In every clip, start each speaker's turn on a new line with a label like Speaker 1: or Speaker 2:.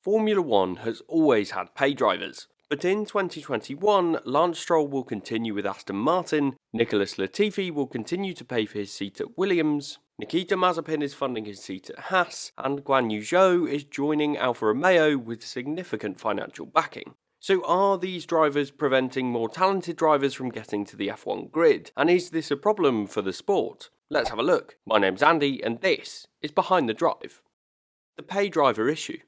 Speaker 1: Formula One has always had pay drivers, but in 2021, Lance Stroll will continue with Aston Martin, Nicholas Latifi will continue to pay for his seat at Williams, Nikita Mazepin is funding his seat at Haas, and Guan Yu Zhou is joining Alfa Romeo with significant financial backing. So are these drivers preventing more talented drivers from getting to the F1 grid? And is this a problem for the sport? Let's have a look. My name's Andy and this is Behind the Drive. The pay driver issue.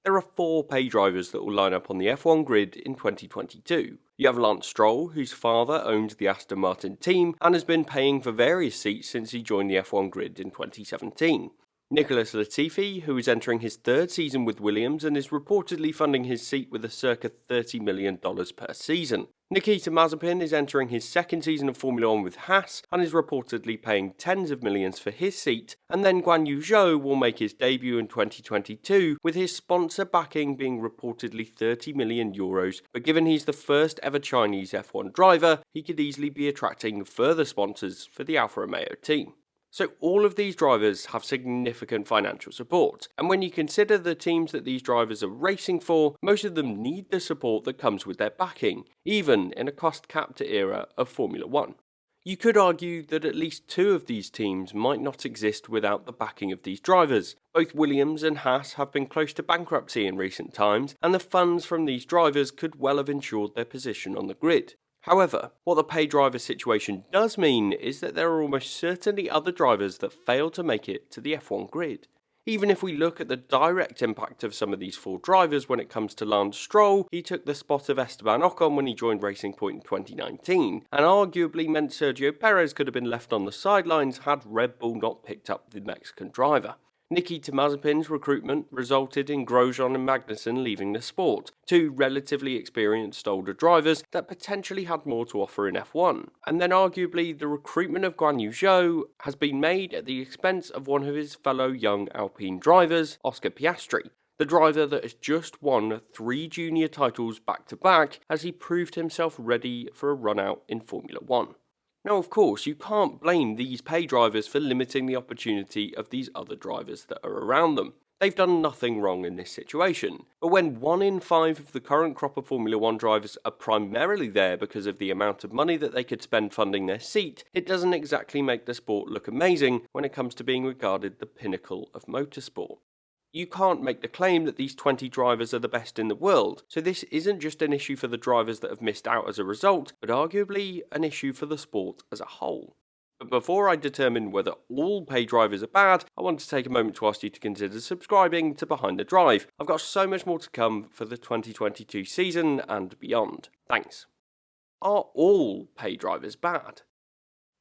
Speaker 1: There are 4 pay drivers that will line up on the F1 grid in 2022. You have Lance Stroll, whose father owns the Aston Martin team and has been paying for various seats since he joined the F1 grid in 2017. Nicholas Latifi, who is entering his 3rd season with Williams and is reportedly funding his seat with a circa $30 million per season. Nikita Mazepin is entering his 2nd season of Formula 1 with Haas and is reportedly paying tens of millions for his seat, and then Guan Yu Zhou will make his debut in 2022 with his sponsor backing being reportedly €30 million, but given he's the first ever Chinese F1 driver, he could easily be attracting further sponsors for the Alfa Romeo team. So all of these drivers have significant financial support, and when you consider the teams that these drivers are racing for, most of them need the support that comes with their backing, even in a cost-capped era of Formula 1. You could argue that at least 2 of these teams might not exist without the backing of these drivers. Both Williams and Haas have been close to bankruptcy in recent times, and the funds from these drivers could well have ensured their position on the grid. However, what the pay driver situation does mean is that there are almost certainly other drivers that fail to make it to the F1 grid. Even if we look at the direct impact of some of these 4 drivers when it comes to Lance Stroll, he took the spot of Esteban Ocon when he joined Racing Point in 2019, and arguably meant Sergio Perez could have been left on the sidelines had Red Bull not picked up the Mexican driver. Nikita Mazepin's recruitment resulted in Grosjean and Magnussen leaving the sport, 2 relatively experienced older drivers that potentially had more to offer in F1. And then arguably the recruitment of Guan Yu Zhou has been made at the expense of one of his fellow young Alpine drivers, Oscar Piastri, the driver that has just won 3 junior titles back-to-back as he proved himself ready for a run-out in Formula 1. Now, of course, you can't blame these pay drivers for limiting the opportunity of these other drivers that are around them. They've done nothing wrong in this situation. But when 1 in 5 of the current crop of Formula 1 drivers are primarily there because of the amount of money that they could spend funding their seat, it doesn't exactly make the sport look amazing when it comes to being regarded the pinnacle of motorsport. You can't make the claim that these 20 drivers are the best in the world, so this isn't just an issue for the drivers that have missed out as a result, but arguably an issue for the sport as a whole. But before I determine whether all pay drivers are bad, I want to take a moment to ask you to consider subscribing to Behind the Drive. I've got so much more to come for the 2022 season and beyond. Thanks. Are all pay drivers bad?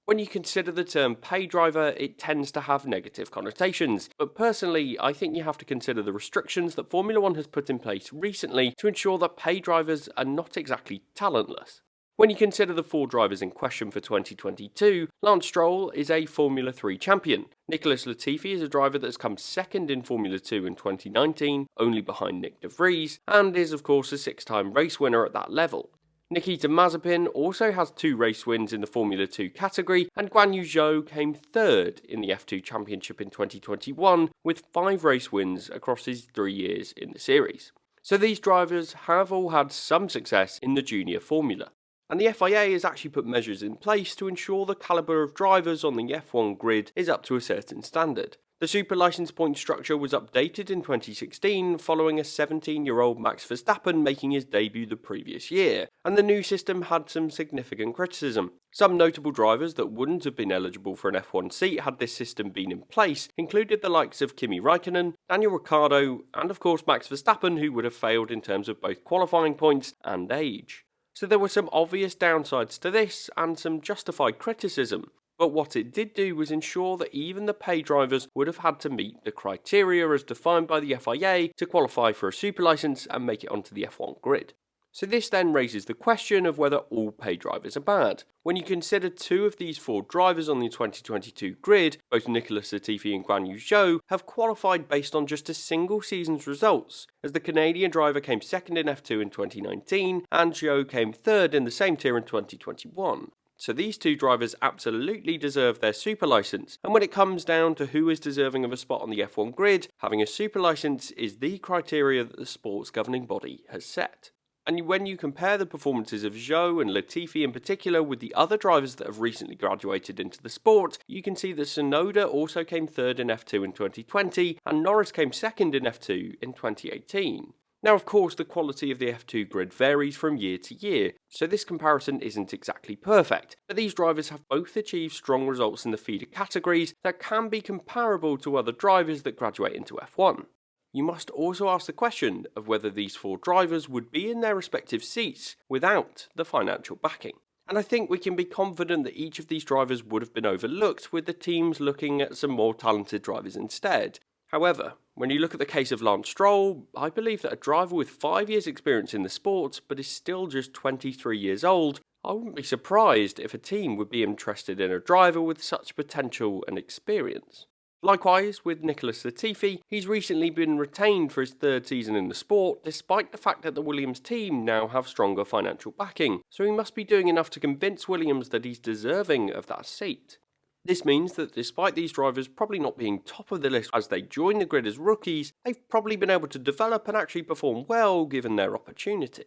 Speaker 1: When you consider the term pay driver, it tends to have negative connotations, but personally, I think you have to consider the restrictions that Formula 1 has put in place recently to ensure that pay drivers are not exactly talentless. When you consider the 4 drivers in question for 2022, Lance Stroll is a Formula 3 champion. Nicholas Latifi is a driver that has come 2nd in Formula 2 in 2019, only behind Nick de Vries, and is of course a 6-time race winner at that level. Nikita Mazepin also has 2 race wins in the Formula 2 category, and Guan Yu Zhou came 3rd in the F2 Championship in 2021 with 5 race wins across his 3 years in the series. So these drivers have all had some success in the junior formula. And the FIA has actually put measures in place to ensure the calibre of drivers on the F1 grid is up to a certain standard. The super license point structure was updated in 2016 following a 17-year-old Max Verstappen making his debut the previous year, and the new system had some significant criticism. Some notable drivers that wouldn't have been eligible for an F1 seat had this system been in place included the likes of Kimi Raikkonen, Daniel Ricciardo, and of course Max Verstappen, who would have failed in terms of both qualifying points and age. So there were some obvious downsides to this and some justified criticism. But what it did do was ensure that even the pay drivers would have had to meet the criteria as defined by the FIA to qualify for a super license and make it onto the F1 grid. So this then raises the question of whether all pay drivers are bad. When you consider 2 of these 4 drivers on the 2022 grid, both Nicholas Latifi and Guan Yu Zhou have qualified based on just a single season's results, as the Canadian driver came 2nd in F2 in 2019 and Zhou came 3rd in the same tier in 2021. So these two drivers absolutely deserve their super license, and when it comes down to who is deserving of a spot on the F1 grid, having a super license is the criteria that the sport's governing body has set. And when you compare the performances of Zhou and Latifi in particular with the other drivers that have recently graduated into the sport, you can see that Tsunoda also came third in F2 in 2020, and Norris came second in F2 in 2018. Now, of course, the quality of the F2 grid varies from year to year, so this comparison isn't exactly perfect, but these drivers have both achieved strong results in the feeder categories that can be comparable to other drivers that graduate into F1. You must also ask the question of whether these four drivers would be in their respective seats without the financial backing. And I think we can be confident that each of these drivers would have been overlooked with the teams looking at some more talented drivers instead. However, when you look at the case of Lance Stroll, I believe that a driver with 5 years experience in the sport but is still just 23 years old, I wouldn't be surprised if a team would be interested in a driver with such potential and experience. Likewise, with Nicholas Latifi, he's recently been retained for his third season in the sport, despite the fact that the Williams team now have stronger financial backing, so he must be doing enough to convince Williams that he's deserving of that seat. This means that despite these drivers probably not being top of the list as they join the grid as rookies, they've probably been able to develop and actually perform well given their opportunity.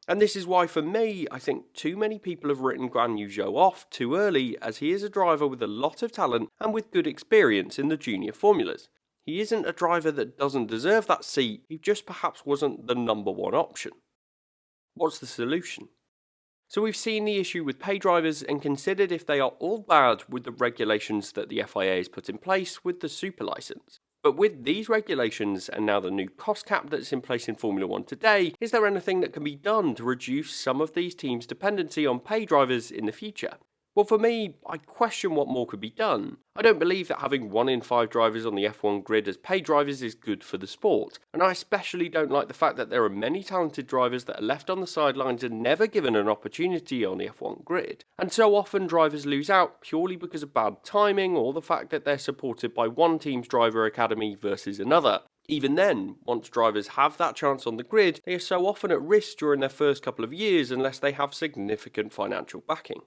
Speaker 1: And this is why, for me, I think too many people have written Guan Yu Zhou off too early, as he is a driver with a lot of talent and with good experience in the junior formulas. He isn't a driver that doesn't deserve that seat, he just perhaps wasn't the number one option. What's the solution? So we've seen the issue with pay drivers and considered if they are all bad with the regulations that the FIA has put in place with the super license. But with these regulations and now the new cost cap that's in place in Formula 1 today, is there anything that can be done to reduce some of these teams' dependency on pay drivers in the future? Well, for me, I question what more could be done. I don't believe that having 1 in 5 drivers on the F1 grid as pay drivers is good for the sport, and I especially don't like the fact that there are many talented drivers that are left on the sidelines and never given an opportunity on the F1 grid. And so often drivers lose out purely because of bad timing or the fact that they're supported by one team's driver academy versus another. Even then, once drivers have that chance on the grid, they are so often at risk during their first couple of years unless they have significant financial backing.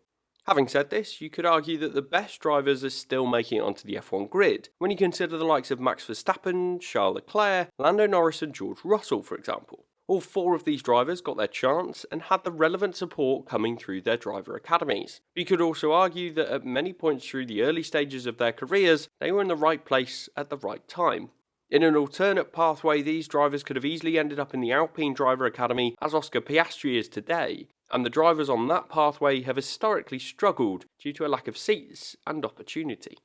Speaker 1: Having said this, you could argue that the best drivers are still making it onto the F1 grid, when you consider the likes of Max Verstappen, Charles Leclerc, Lando Norris and George Russell, for example. All 4 of these drivers got their chance and had the relevant support coming through their driver academies. But you could also argue that at many points through the early stages of their careers, they were in the right place at the right time. In an alternate pathway, these drivers could have easily ended up in the Alpine Driver Academy as Oscar Piastri is today, and the drivers on that pathway have historically struggled due to a lack of seats and opportunity.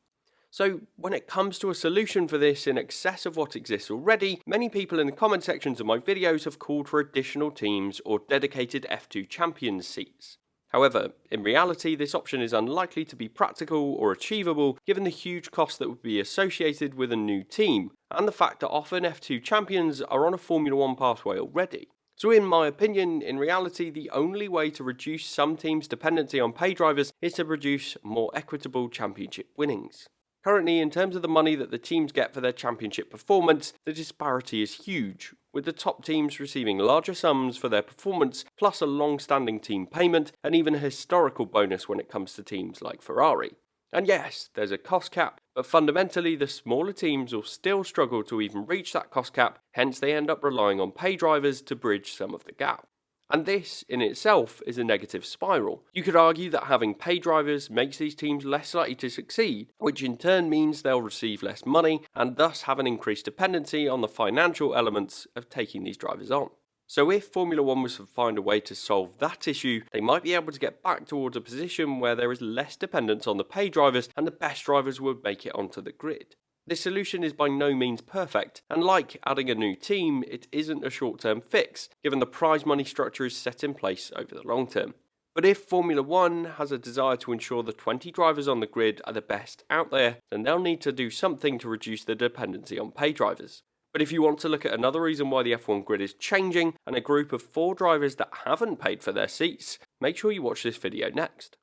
Speaker 1: So when it comes to a solution for this in excess of what exists already, many people in the comment sections of my videos have called for additional teams or dedicated F2 Champions seats. However, in reality, this option is unlikely to be practical or achievable given the huge cost that would be associated with a new team, and the fact that often F2 champions are on a Formula 1 pathway already. So in my opinion, in reality, the only way to reduce some teams' dependency on pay drivers is to produce more equitable championship winnings. Currently, in terms of the money that the teams get for their championship performance, the disparity is huge, with the top teams receiving larger sums for their performance, plus a long-standing team payment, and even a historical bonus when it comes to teams like Ferrari. And yes, there's a cost cap, but fundamentally the smaller teams will still struggle to even reach that cost cap, hence they end up relying on pay drivers to bridge some of the gap. And this, in itself, is a negative spiral. You could argue that having pay drivers makes these teams less likely to succeed, which in turn means they'll receive less money, and thus have an increased dependency on the financial elements of taking these drivers on. So if Formula 1 was to find a way to solve that issue, they might be able to get back towards a position where there is less dependence on the pay drivers and the best drivers would make it onto the grid. This solution is by no means perfect, and like adding a new team, it isn't a short-term fix, given the prize money structure is set in place over the long term. But if Formula 1 has a desire to ensure the 20 drivers on the grid are the best out there, then they'll need to do something to reduce the dependency on pay drivers. But if you want to look at another reason why the F1 grid is changing, and a group of 4 drivers that haven't paid for their seats, make sure you watch this video next.